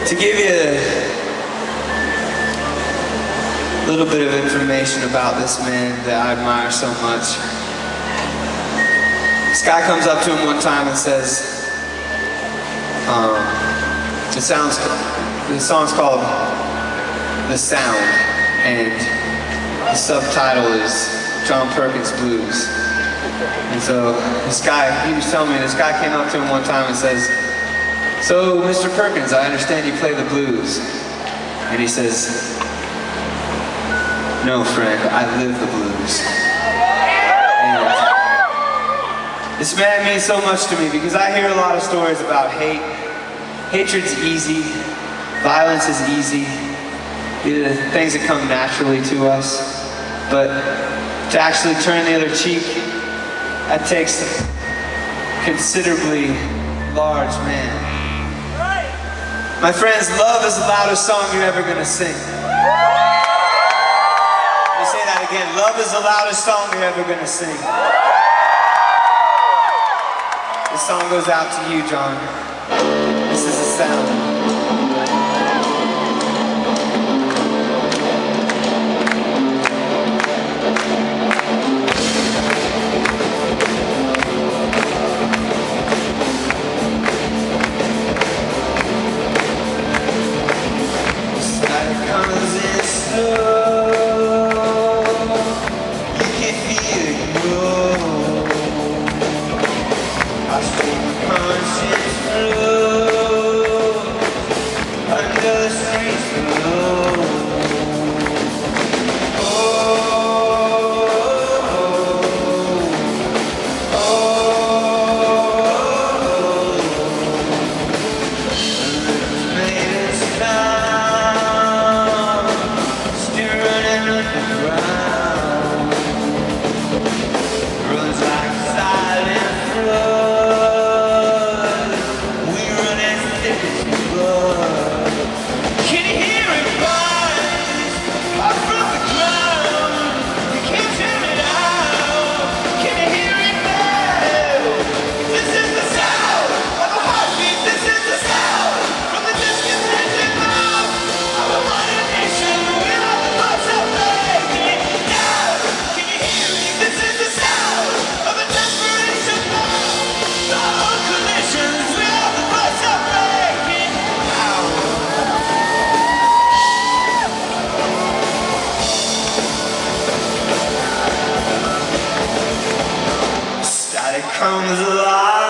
To give you a little bit of information about this man that I admire so much. This guy comes up to him one time and says, the song's called The Sound, and the subtitle is John Perkins Blues. And so this guy, he was telling me, this guy came up to him one time and says, "So, Mr. Perkins, I understand you play the blues." And he says, "No, friend, I live the blues." And this man means so much to me because I hear a lot of stories about hate. Hatred's easy. Violence is easy. These are things that come naturally to us. But to actually turn the other cheek, that takes a considerably large man. My friends, love is the loudest song you're ever gonna sing. Let me say that again. Love is the loudest song you're ever gonna sing. This song goes out to you, John. This is The Sound. Comes alive.